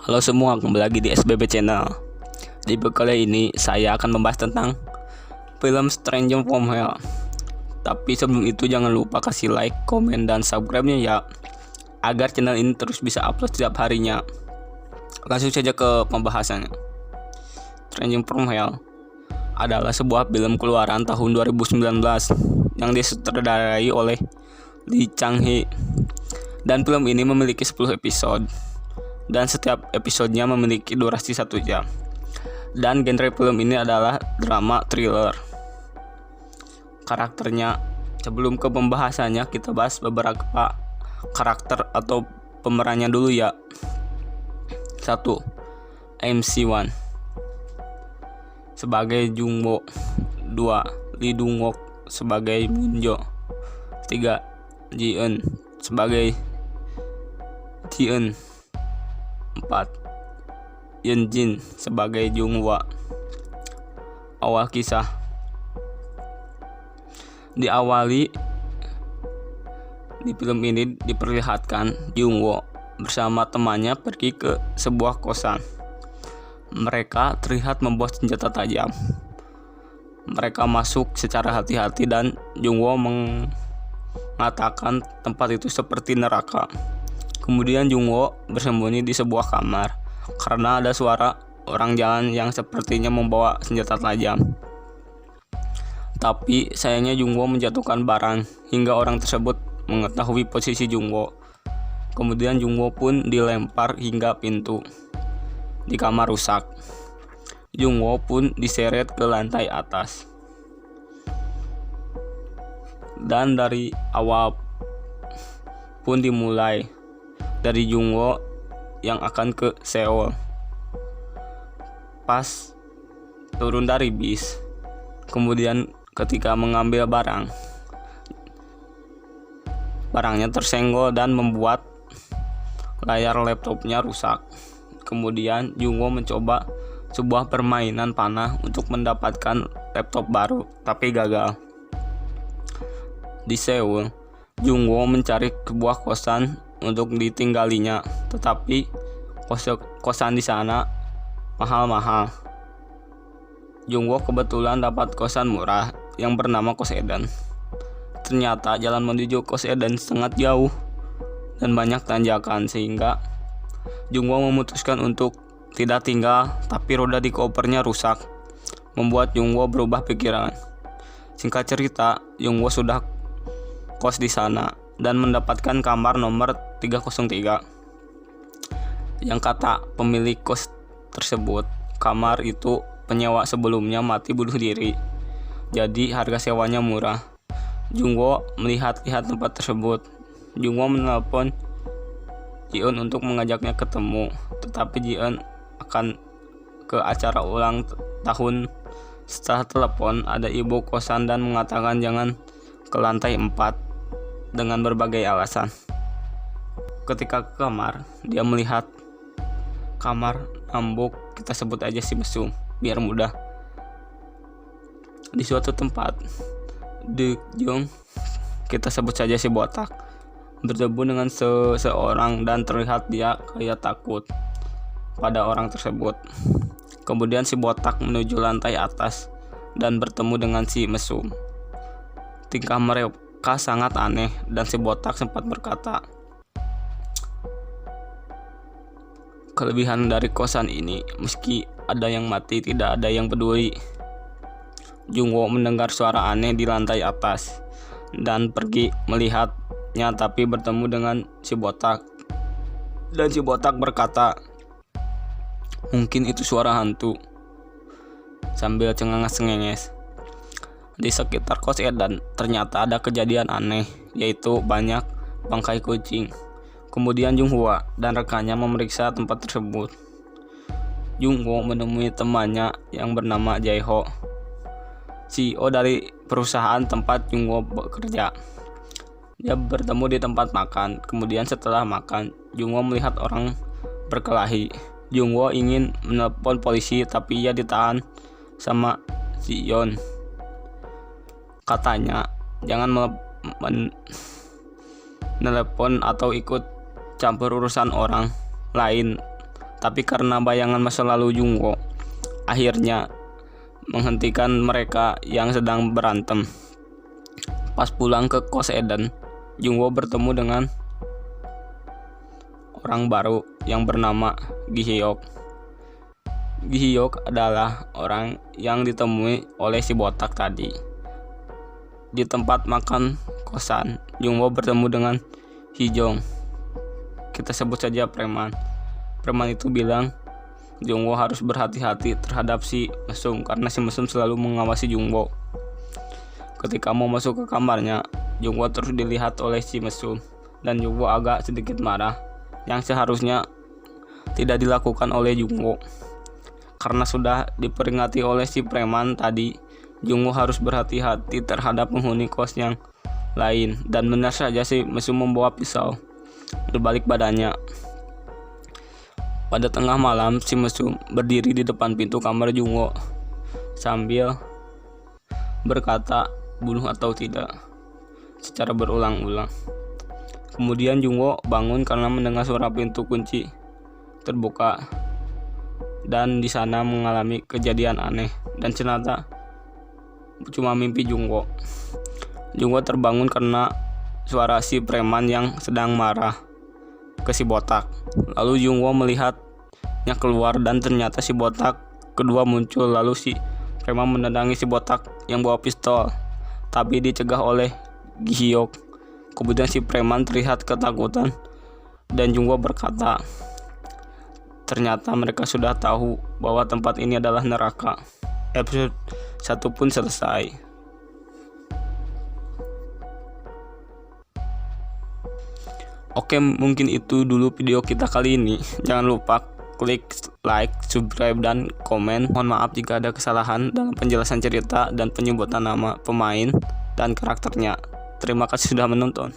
Halo semua, kembali lagi di SBB Channel. Di video kali ini saya akan membahas tentang film Stranger from Hell. Tapi sebelum itu jangan lupa kasih like, komen, dan subscribe-nya ya, agar channel ini terus bisa upload setiap harinya. Langsung saja ke pembahasannya. Stranger from Hell adalah sebuah film keluaran tahun 2019 yang disutradarai oleh Lee Chang-hee. Dan film ini memiliki 10 episode. Dan setiap episodenya memiliki durasi 1 jam. Dan genre film ini adalah drama thriller. Karakternya, sebelum ke pembahasannya, kita bahas beberapa karakter atau pemerannya dulu ya. 1. MC1 sebagai Jungwoo. 2. Lee Dong-wook sebagai Moonjo. 3. Ji-eun sebagai Ji-eun. 4. Yeon-jin sebagai Jung-hwa. Awal kisah diawali di film ini diperlihatkan Jung-hwa bersama temannya pergi ke sebuah kosan. Mereka terlihat membawa senjata tajam. Mereka masuk secara hati-hati dan Jung-hwa mengatakan tempat itu seperti neraka. Kemudian Jung-hwa bersembunyi di sebuah kamar karena ada suara orang jalan yang sepertinya membawa senjata tajam. Tapi sayangnya Jung-hwa menjatuhkan barang hingga orang tersebut mengetahui posisi Jung-hwa. Kemudian Jung-hwa pun dilempar hingga pintu di kamar rusak. Jung-hwa pun diseret ke lantai atas. Dan dari awal pun dimulai dari Jung-hwa yang akan ke Seoul. Pas turun dari bis, kemudian ketika mengambil barangnya tersenggol dan membuat layar laptopnya rusak. Kemudian Jung-hwa mencoba sebuah permainan panah untuk mendapatkan laptop baru, tapi gagal. Di Seoul, Jung-hwa mencari sebuah kosan untuk ditinggalinya, tetapi kosan di sana mahal-mahal. Jung-hwa kebetulan dapat kosan murah yang bernama Kos Eden. Ternyata jalan menuju Kos Eden sangat jauh dan banyak tanjakan, sehingga Jung-hwa memutuskan untuk tidak tinggal, tapi roda di kopernya rusak, membuat Jung-hwa berubah pikiran. Singkat cerita, Jung-hwa sudah kos di sana dan mendapatkan kamar nomor 303. Yang kata pemilik kos tersebut, kamar itu penyewa sebelumnya mati bunuh diri, jadi harga sewanya murah. Jung-hwa melihat-lihat tempat tersebut. Jung-hwa menelpon Ji-eun untuk mengajaknya ketemu, tetapi Ji-eun akan ke acara ulang tahun. Setelah telepon, ada ibu kosan dan mengatakan jangan ke lantai 4 dengan berbagai alasan. Ketika ke kamar, dia melihat kamar ambuk, kita sebut aja si mesum biar mudah. Di suatu tempat, Deok-jong, kita sebut saja si botak, bertemu dengan seseorang dan terlihat dia kayak takut pada orang tersebut. Kemudian si botak menuju lantai atas dan bertemu dengan si mesum. Tingkah mereka sangat aneh dan si botak sempat berkata, kelebihan dari kosan ini, meski ada yang mati tidak ada yang peduli. Jung-hwa mendengar suara aneh di lantai atas dan pergi melihatnya, tapi bertemu dengan si botak. Dan si botak berkata, mungkin itu suara hantu, sambil cengenges-cengenges. Di sekitar Kos Eden ternyata ada kejadian aneh, yaitu banyak bangkai kucing. Kemudian Jung-hwa dan rekannya memeriksa tempat tersebut. Jung-hwa menemui temannya yang bernama Jae-ho, CEO dari perusahaan tempat Jung-hwa bekerja. Dia bertemu di tempat makan. Kemudian setelah makan, Jung-hwa melihat orang berkelahi. Jung-hwa ingin menelpon polisi, tapi ia ditahan sama Ji-eun. Katanya jangan menelepon atau ikut campur urusan orang lain Tapi karena bayangan masa lalu Jungwo akhirnya menghentikan mereka yang sedang berantem. Pas pulang ke kos Eden, Jungwo bertemu dengan orang baru yang bernama Gi-hyuk. Gi-hyuk adalah orang yang ditemui oleh si botak tadi. Di tempat makan kosan, Jungwo bertemu dengan Hee-jong. Kita sebut saja preman. Preman itu bilang Jungwo harus berhati-hati terhadap si mesum karena si mesum selalu mengawasi Jungwo. Ketika mau masuk ke kamarnya, Jungwo terus dilihat oleh si mesum dan Jungwo agak sedikit marah yang seharusnya tidak dilakukan oleh Jungwo. Karena sudah diperingati oleh si preman tadi, Jungwo harus berhati-hati terhadap penghuni kos yang lain, dan benar saja si mesum membawa pisau di balik badannya. Pada tengah malam, si mesum berdiri di depan pintu kamar Jungwo sambil berkata bunuh atau tidak secara berulang-ulang. Kemudian Jungwo bangun karena mendengar suara pintu kunci terbuka dan di sana mengalami kejadian aneh dan ternyata cuma mimpi Jungwo. Jungwo terbangun karena suara si preman yang sedang marah ke si botak. Lalu Jungwo melihatnya keluar dan ternyata si botak kedua muncul. Lalu si preman menendangi si botak yang bawa pistol, tapi dicegah oleh Gi-hyuk. Kemudian si preman terlihat ketakutan dan Jungwo berkata, ternyata mereka sudah tahu bahwa tempat ini adalah neraka. Episode 1 pun selesai. Oke, mungkin itu dulu video kita kali ini. Jangan lupa klik like, subscribe, dan komen. Mohon maaf jika ada kesalahan dalam penjelasan cerita dan penyebutan nama pemain dan karakternya. Terima kasih sudah menonton.